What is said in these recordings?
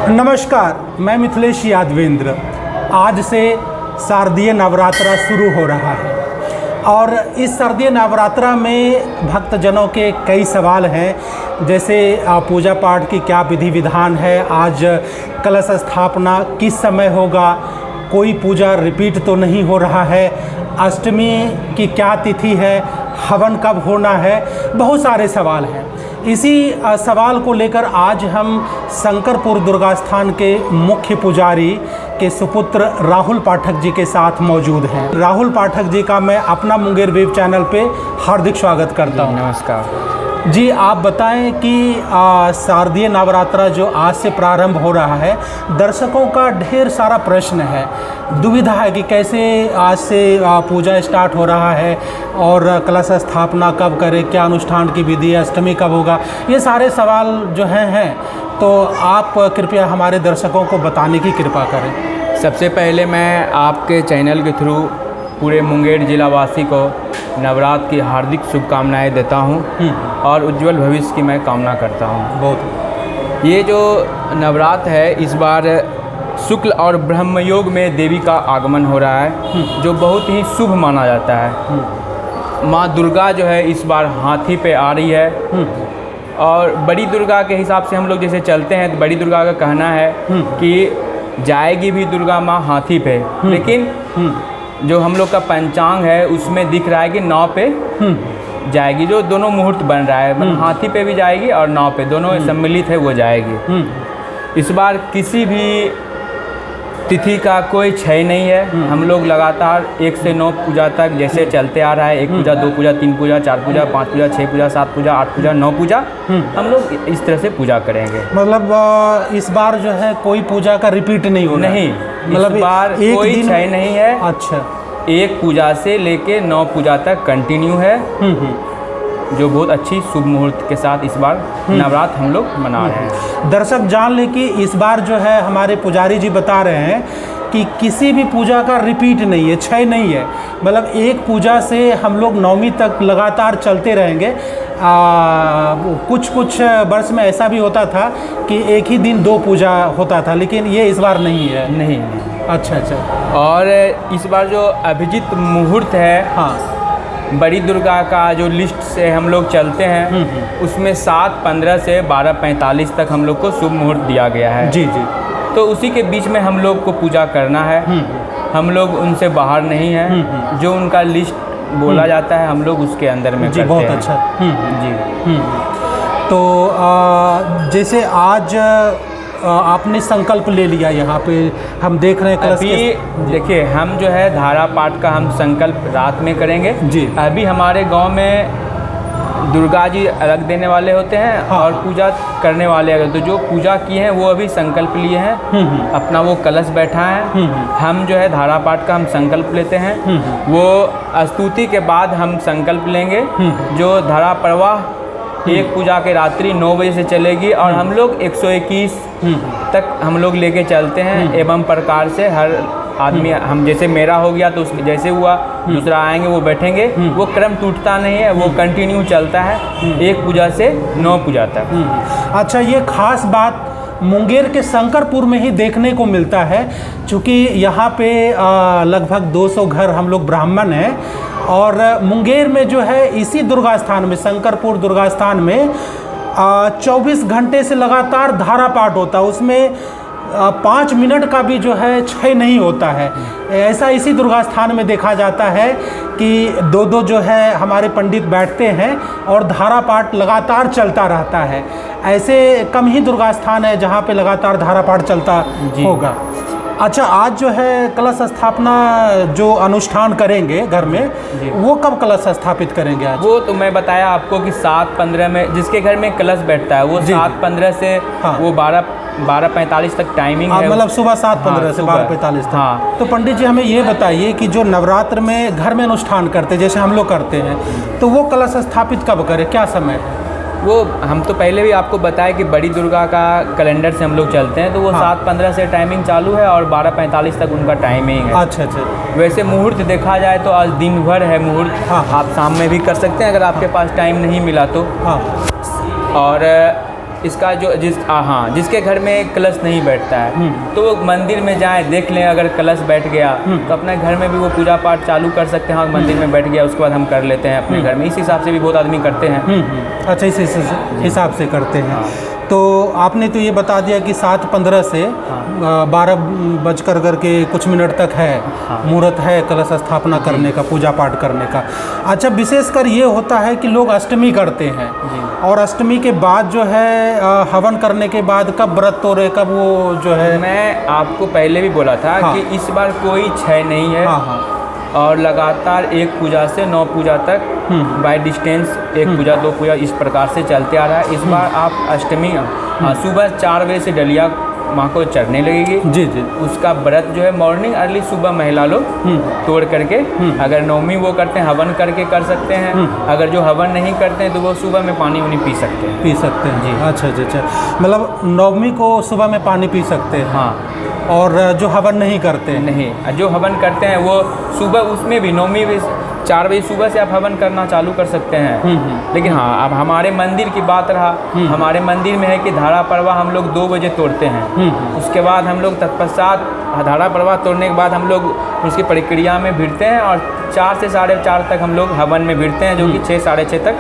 नमस्कार, मैं मिथिलेश यादवेंद्र। आज से शारदीय नवरात्रा शुरू हो रहा है और इस शारदीय नवरात्रा में भक्तजनों के कई सवाल हैं, जैसे पूजा पाठ की क्या विधि विधान है, आज कलश स्थापना किस समय होगा, कोई पूजा रिपीट तो नहीं हो रहा है, अष्टमी की क्या तिथि है, हवन कब होना है, बहुत सारे सवाल हैं। इसी सवाल को लेकर आज हम शंकरपुर दुर्गास्थान के मुख्य पुजारी के सुपुत्र राहुल पाठक जी के साथ मौजूद हैं। राहुल पाठक जी का मैं अपना मुंगेर वेब चैनल पे हार्दिक स्वागत करता हूं। नमस्कार जी, आप बताएं कि शारदीय नवरात्रा जो आज से प्रारंभ हो रहा है, दर्शकों का ढेर सारा प्रश्न है, दुविधा है कि कैसे आज से पूजा स्टार्ट हो रहा है और कलश स्थापना कब करें, क्या अनुष्ठान की विधि, अष्टमी कब होगा, ये सारे सवाल जो हैं तो आप कृपया हमारे दर्शकों को बताने की कृपा करें। सबसे पहले मैं आपके चैनल के थ्रू पूरे मुंगेर जिलावासी को नवरात्र की हार्दिक शुभकामनाएं देता हूं और उज्जवल भविष्य की मैं कामना करता हूं। बहुत ये जो नवरात्र है, इस बार शुक्ल और ब्रह्म योग में देवी का आगमन हो रहा है, जो बहुत ही शुभ माना जाता है। माँ दुर्गा जो है इस बार हाथी पे आ रही है और बड़ी दुर्गा के हिसाब से हम लोग जैसे चलते हैं तो बड़ी दुर्गा का कहना है कि जाएगी भी दुर्गा माँ हाथी पे, लेकिन जो हम लोग का पंचांग है उसमें दिख रहा है कि नाव पे जाएगी, जो दोनों मुहूर्त बन रहा है, मतलब हाथी पे भी जाएगी और नाव पे, दोनों सम्मिलित है वो जाएगी। इस बार किसी भी तिथि का कोई क्षय नहीं है। हम लोग लगातार 1 से 9 पूजा तक जैसे चलते आ रहा है, 1 पूजा, 2 पूजा, 3 पूजा, 4 पूजा, 5 पूजा, 6 पूजा, 7 पूजा, 8 पूजा, 9 पूजा, हम लोग इस तरह से पूजा करेंगे। मतलब इस बार जो है कोई पूजा का रिपीट नहीं होना? नहीं, मतलब इस बार कोई क्षय नहीं है। अच्छा, 1 पूजा से लेके 9 पूजा तक कंटिन्यू है, जो बहुत अच्छी शुभ मुहूर्त के साथ इस बार नवरात्र हम लोग मना रहे हैं। दर्शक जान ले कि इस बार जो है हमारे पुजारी जी बता रहे हैं कि किसी भी पूजा का रिपीट नहीं है, क्षय नहीं है। मतलब एक पूजा से हम लोग नवमी तक लगातार चलते रहेंगे। कुछ वर्ष में ऐसा भी होता था कि एक ही दिन 2 पूजा होता था, लेकिन ये इस बार नहीं है। नहीं। अच्छा। और इस बार जो अभिजीत मुहूर्त है, हाँ, बड़ी दुर्गा का जो लिस्ट से हम लोग चलते हैं उसमें 7:15 से 12:45 तक हम लोग को शुभ मुहूर्त दिया गया है। जी। तो उसी के बीच में हम लोग को पूजा करना है। हम लोग उनसे बाहर नहीं हैं। जो उनका लिस्ट बोला जाता है हम लोग उसके अंदर में जी, करते बहुत हैं। अच्छा। जी। तो जैसे आज आपने संकल्प ले लिया, यहाँ पे हम देख रहे हैं कलश अभी देखिए, हम जो है धारा पाठ का हम संकल्प रात में करेंगे। जी। अभी हमारे गांव में दुर्गा जी अलग देने वाले होते हैं। हाँ। और पूजा करने वाले अलग, तो जो पूजा किए हैं वो अभी संकल्प लिए हैं, अपना वो कलश बैठा है। हम जो है धारा पाठ का हम संकल्प लेते हैं, वो स्तुति के बाद हम संकल्प लेंगे। जो धारा प्रवाह एक पूजा के रात्रि 9 बजे से चलेगी और हम लोग 121 तक हम लोग लेके चलते हैं। एवं प्रकार से हर आदमी, हम जैसे मेरा हो गया तो उसमें जैसे हुआ दूसरा आएंगे वो बैठेंगे, वो क्रम टूटता नहीं है, वो कंटिन्यू चलता है 1 पूजा से 9 पूजा तक। अच्छा, ये खास बात मुंगेर के शंकरपुर में ही देखने को मिलता है, क्योंकि यहाँ पे लगभग 200 घर हम लोग ब्राह्मण हैं और मुंगेर में जो है इसी दुर्गा स्थान में, शंकरपुर दुर्गा स्थान में 24 घंटे से लगातार धारा पाठ होता है। उसमें 5 मिनट का भी जो है क्षय नहीं होता है। ऐसा इसी दुर्गा स्थान में देखा जाता है कि 2 जो है हमारे पंडित बैठते हैं और धारा पाठ लगातार चलता रहता है। ऐसे कम ही दुर्गा स्थान है जहाँ पे लगातार धारा पाठ चलता होगा। अच्छा, आज जो है कलश स्थापना जो अनुष्ठान करेंगे घर में, वो कब कलश स्थापित करेंगे आज? वो तो मैं बताया आपको कि 7:15 में जिसके घर में कलश बैठता है वो 7:15 से वो 12:45 तक टाइमिंग है। मतलब सुबह 7:15 से 12:45 तक। हाँ। तो पंडित जी हमें ये बताइए कि जो नवरात्र में घर में अनुष्ठान करते हैं जैसे हम लोग करते हैं, तो वो कलश स्थापित कब करें, क्या समय है? वो हम तो पहले भी आपको बताया कि बड़ी दुर्गा का कैलेंडर से हम लोग चलते हैं, तो वो 7:15 से टाइमिंग चालू है और 12:45 तक उनका टाइमिंग है। अच्छा। वैसे मुहूर्त देखा जाए तो आज दिन भर है मुहूर्त। आप शाम में भी कर सकते हैं अगर आपके पास टाइम नहीं मिला तो। हाँ। और इसका जो जिसके घर में कलश नहीं बैठता है तो वो मंदिर में जाए, देख लें, अगर कलश बैठ गया तो अपने घर में भी वो पूजा पाठ चालू कर सकते हैं। मंदिर में बैठ गया उसके बाद हम कर लेते हैं अपने घर में। इस हिसाब से भी बहुत आदमी करते हैं। अच्छा, इस हिसाब से करते हैं। तो आपने तो ये बता दिया कि 7:15 से 12 बजकर करके कुछ मिनट तक है मुहूर्त है कलश स्थापना करने का, पूजा पाठ करने का। अच्छा, विशेषकर ये होता है कि लोग अष्टमी करते हैं और अष्टमी के बाद जो है हवन करने के बाद कब व्रत तोड़े, कब वो जो है। मैं आपको पहले भी बोला था कि इस बार कोई क्षय नहीं है और लगातार एक पूजा से 9 पूजा तक बाय डिस्टेंस एक पूजा 2 पूजा इस प्रकार से चलते आ रहा है। इस बार आप अष्टमी सुबह 4 बजे से डलिया माँ को चढ़ने लगेगी। जी जी। उसका व्रत जो है मॉर्निंग अर्ली सुबह महिला लोग तोड़ करके, अगर नवमी वो करते हैं हवन करके कर सकते हैं। अगर जो हवन नहीं करते हैं तो वो सुबह में पानी वानी पी सकते हैं। जी। अच्छा, मतलब नवमी को सुबह में पानी पी सकते हैं। हाँ। और जो हवन नहीं करते हैं नहीं, जो हवन करते हैं वो सुबह, उसमें भी नवमी 4 बजे सुबह से आप हवन करना चालू कर सकते हैं। लेकिन हाँ, अब हमारे मंदिर की बात रहा, हमारे मंदिर में है कि धारा प्रवाह हम लोग 2 बजे तोड़ते हैं। उसके बाद हम लोग तत्पश्चात धारा प्रवाह तोड़ने के बाद हम लोग उसकी प्रक्रिया में भिड़ते हैं और 4 से 4:30 तक हम लोग हवन में भिड़ते हैं, जो कि 6 साढ़े 6 तक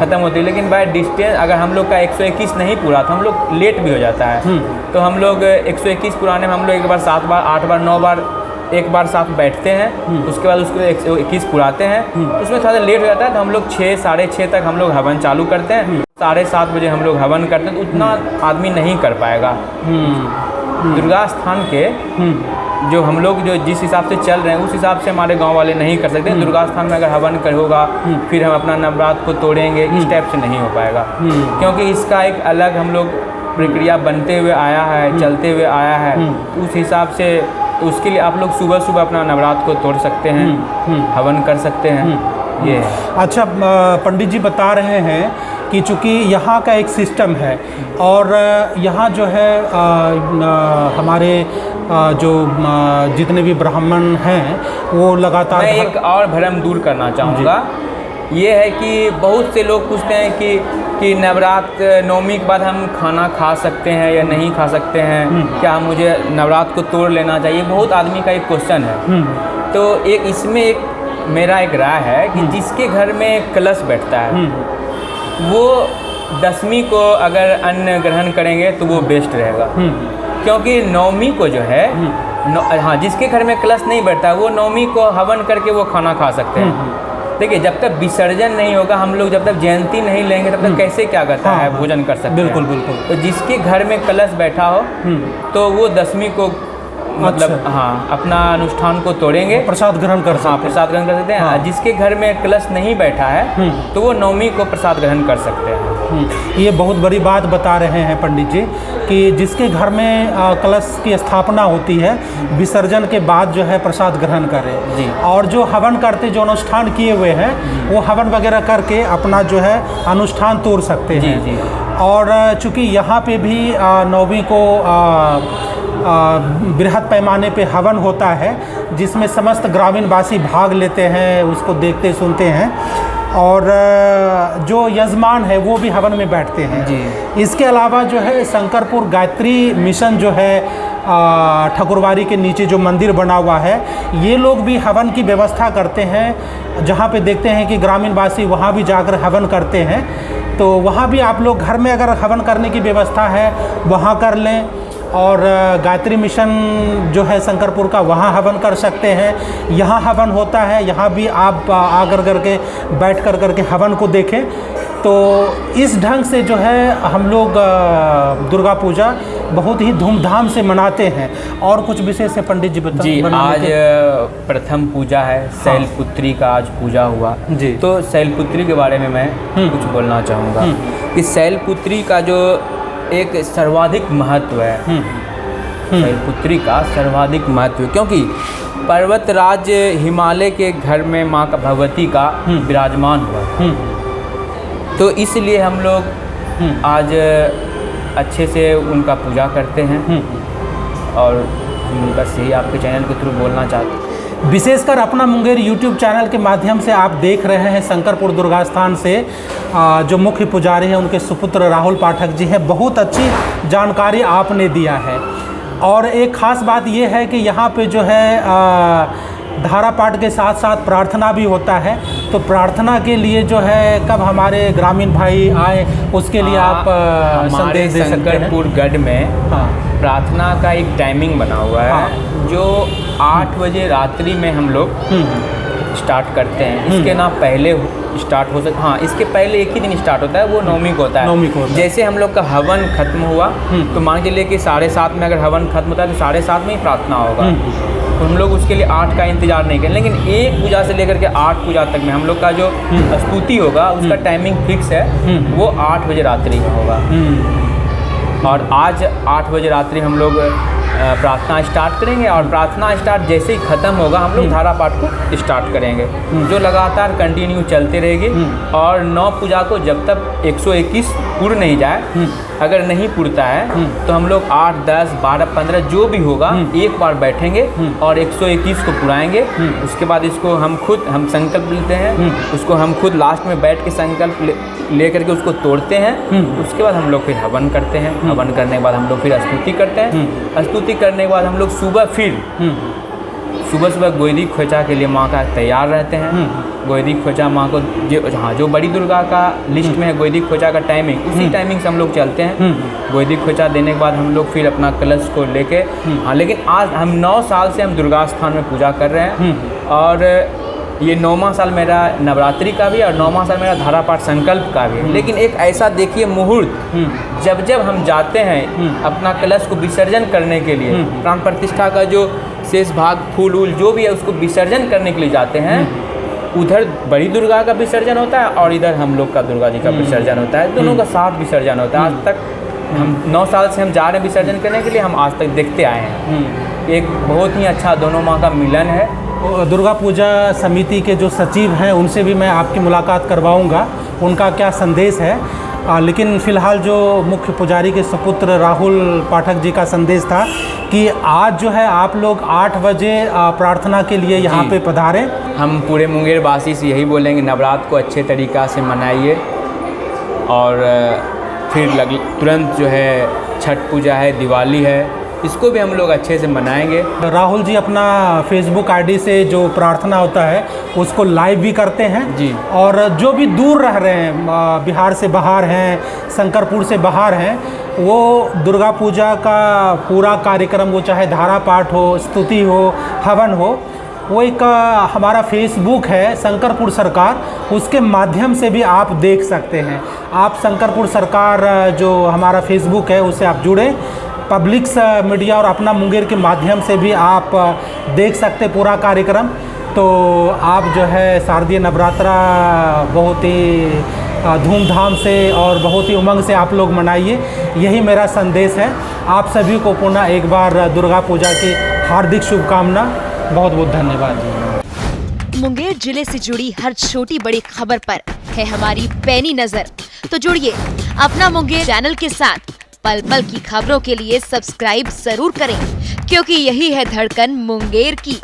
ख़त्म होती है। लेकिन बाय डिस्टेंस अगर हम लोग का 121 नहीं पूरा तो हम लोग लेट भी हो जाता है। तो हम लोग 121 पुराने में हम लोग 1 बार 7 बार 8 बार 9 बार एक बार साथ बैठते हैं। उसके बाद उसको 121 पुराते हैं। उसमें थोड़ा सा लेट हो जाता है तो हम लोग 6 साढ़े 6 तक हम लोग हवन चालू करते हैं। 7:30 बजे हम लोग हवन करते हैं। तो उतना आदमी नहीं कर पाएगा। दुर्गा स्थान के जो हम लोग जो जिस हिसाब से चल रहे हैं उस हिसाब से हमारे गांव वाले नहीं कर सकते। दुर्गा स्थान में अगर हवन होगा फिर हम अपना नवरात्र को तोड़ेंगे, इस टाइप से नहीं हो पाएगा। क्योंकि इसका एक अलग हम लोग प्रक्रिया बनते हुए आया है, चलते हुए आया है। उस हिसाब से तो उसके लिए आप लोग सुबह सुबह अपना नवरात्र को तोड़ सकते हैं, हवन कर सकते हैं। ये अच्छा, पंडित जी बता रहे हैं कि चूँकि यहाँ का एक सिस्टम है और यहाँ जो है हमारे जो जितने भी ब्राह्मण हैं वो लगातार। मैं एक और भ्रम दूर करना चाहूँगा, ये है कि बहुत से लोग पूछते हैं कि नवरात्र नवमी के बाद हम खाना खा सकते हैं या नहीं खा सकते हैं, क्या मुझे नवरात्र को तोड़ लेना चाहिए। बहुत आदमी का एक क्वेश्चन है। तो एक इसमें एक मेरा एक राय है कि जिसके घर में कलश बैठता है वो 10वीं को अगर अन्न ग्रहण करेंगे तो वो बेस्ट रहेगा। क्योंकि नवमी को जो है जिसके घर में कलश नहीं बैठता है वो नवमी को हवन करके वो खाना खा सकते हैं। देखिए, जब तक विसर्जन नहीं होगा, हम लोग जब तक जयंती नहीं लेंगे तब तक कैसे क्या करता है भोजन कर सकते हैं। बिल्कुल। तो जिसके घर में कलश बैठा हो तो वो 10वीं को मतलब अपना अनुष्ठान को तोड़ेंगे, प्रसाद ग्रहण कर सकते हैं। प्रसाद ग्रहण कर सकते हैं। जिसके घर में कलश नहीं बैठा है तो वो नवमी को प्रसाद ग्रहण कर सकते हैं। ये बहुत बड़ी बात बता रहे हैं पंडित जी कि जिसके घर में कलश की स्थापना होती है विसर्जन के बाद जो है प्रसाद ग्रहण करें जी। और जो हवन करते, जो अनुष्ठान किए हुए हैं वो हवन वगैरह करके अपना जो है अनुष्ठान तोड़ सकते हैं। जी। और चूँकि यहाँ पे भी नवमी को बृहद पैमाने पे हवन होता है जिसमें समस्त ग्रामीणवासी भाग लेते हैं, उसको देखते सुनते हैं और जो यजमान है वो भी हवन में बैठते हैं जी। इसके अलावा जो है शंकरपुर गायत्री मिशन जो है ठकुरबाड़ी के नीचे जो मंदिर बना हुआ है, ये लोग भी हवन की व्यवस्था करते हैं। जहाँ पे देखते हैं कि ग्रामीणवासी वहाँ भी जाकर हवन करते हैं, तो वहाँ भी आप लोग घर में अगर हवन करने की व्यवस्था है वहाँ कर लें। और गायत्री मिशन जो है शंकरपुर का, वहाँ हवन कर सकते हैं। यहाँ हवन होता है, यहाँ भी आप आकर करके बैठ कर करके हवन को देखें। तो इस ढंग से जो है हम लोग दुर्गा पूजा बहुत ही धूमधाम से मनाते हैं। और कुछ विशेष है पंडित जी बता। जी, आज प्रथम पूजा है, शैलपुत्री का आज पूजा हुआ जी। तो शैलपुत्री के बारे में मैं कुछ बोलना चाहूँगा कि शैलपुत्री का जो एक सर्वाधिक महत्व है, शैलपुत्री का सर्वाधिक महत्व है क्योंकि पर्वतराज हिमालय के घर में माँ का भगवती का विराजमान हुआ। तो इसलिए हम लोग आज अच्छे से उनका पूजा करते हैं और बस यही आपके चैनल के थ्रू बोलना चाहते हैं। विशेषकर अपना मुंगेर YouTube चैनल के माध्यम से आप देख रहे हैं शंकरपुर दुर्गा स्थान से जो मुख्य पुजारी हैं उनके सुपुत्र राहुल पाठक जी हैं, बहुत अच्छी जानकारी आपने दिया है। और एक ख़ास बात ये है कि यहाँ पे जो है धारा पाठ के साथ साथ प्रार्थना भी होता है, तो प्रार्थना के लिए जो है कब हमारे ग्रामीण भाई आए उसके लिए आप संदेश दे सकते हैं? शंकरपुर गढ़ में प्रार्थना का एक टाइमिंग बना हुआ है जो 8 बजे रात्रि में हम लोग स्टार्ट करते हैं। इसके ना पहले स्टार्ट हो सकता, हाँ इसके पहले एक ही दिन स्टार्ट होता है, वो नौमी को होता है। जैसे हम लोग का हवन खत्म हुआ तो मान के लिए कि 7:30 में अगर हवन खत्म होता है तो 7:30 में ही प्रार्थना होगा। तो हम लोग उसके लिए 8 का इंतज़ार नहीं करें, लेकिन एक पूजा से लेकर के 8 पूजा तक में हम लोग का जो स्तुति होगा उसका टाइमिंग फिक्स है, वो 8 बजे रात्रि में होगा। और आज 8 बजे रात्रि हम लोग प्रार्थना स्टार्ट करेंगे और प्रार्थना स्टार्ट जैसे ही ख़त्म होगा हम लोग धारा पाठ को स्टार्ट करेंगे, जो लगातार कंटिन्यू चलते रहेगी। और 9 पूजा को जब तक 121 पूर्ण नहीं जाए, अगर नहीं पुरता है तो हम लोग 8, 10, 12, 15 जो भी होगा एक बार बैठेंगे और 121 को पुराएंगे। उसके बाद इसको हम संकल्प लेते हैं, उसको हम खुद लास्ट में बैठ के संकल्प ले करके उसको तोड़ते हैं। उसके बाद हम लोग फिर हवन करते हैं, हवन करने के बाद हम लोग फिर स्तुति करते हैं। स्तुति करने के बाद हम लोग सुबह गोदी खोचा के लिए माँ का तैयार रहते हैं। गोदी खोचा माँ को जो बड़ी दुर्गा का लिस्ट में है गोदी खोचा का टाइमिंग, उसी टाइमिंग से हम लोग चलते हैं। गोदी खोचा देने के बाद हम लोग फिर अपना कलश को लेके, लेकिन आज हम 9 साल से हम दुर्गा स्थान में पूजा कर रहे हैं और ये 9वां साल मेरा नवरात्रि का भी और 9वां साल मेरा धारा पाठ संकल्प का भी। लेकिन एक ऐसा देखिए मुहूर्त जब हम जाते हैं अपना कलश को विसर्जन करने के लिए, प्राण प्रतिष्ठा का जो शेष भाग फूल उल जो भी है उसको विसर्जन करने के लिए जाते हैं, उधर बड़ी दुर्गा का विसर्जन होता है और इधर हम लोग का दुर्गा जी का विसर्जन होता है। दोनों का साथ विसर्जन होता है। आज तक हम 9 साल से हम जा रहे हैं विसर्जन करने के लिए, हम आज तक देखते आए हैं। एक बहुत ही अच्छा दोनों माँ का मिलन है। दुर्गा पूजा समिति के जो सचिव हैं उनसे भी मैं आपकी मुलाकात करवाऊंगा, उनका क्या संदेश है। लेकिन फ़िलहाल जो मुख्य पुजारी के सुपुत्र राहुल पाठक जी का संदेश था कि आज जो है आप लोग 8 बजे प्रार्थना के लिए यहाँ पे पधारें। हम पूरे मुंगेर वासी से यही बोलेंगे, नवरात्र को अच्छे तरीक़ा से मनाइए और फिर तुरंत जो है छठ पूजा है, दिवाली है, इसको भी हम लोग अच्छे से मनाएंगे। राहुल जी अपना फेसबुक आईडी से जो प्रार्थना होता है उसको लाइव भी करते हैं जी। और जो भी दूर रह रहे हैं, बिहार से बाहर हैं, शंकरपुर से बाहर हैं, वो दुर्गा पूजा का पूरा कार्यक्रम, वो चाहे धारा पाठ हो, स्तुति हो, हवन हो, वो एक हमारा फेसबुक है शंकरपुर सरकार, उसके माध्यम से भी आप देख सकते हैं। आप शंकरपुर सरकार जो हमारा फेसबुक है उससे आप जुड़ें, पब्लिक मीडिया और अपना मुंगेर के माध्यम से भी आप देख सकते पूरा कार्यक्रम। तो आप जो है शारदीय नवरात्रा बहुत ही धूमधाम से और बहुत ही उमंग से आप लोग मनाइए, यही मेरा संदेश है। आप सभी को पुनः एक बार दुर्गा पूजा की हार्दिक शुभकामना। बहुत बहुत धन्यवाद। मुंगेर जिले से जुड़ी हर छोटी बड़ी खबर पर है हमारी पैनी नजर, तो जुड़िए अपना मुंगेर चैनल के साथ। पल पल की खबरों के लिए सब्सक्राइब जरूर करें, क्योंकि यही है धड़कन मुंगेर की।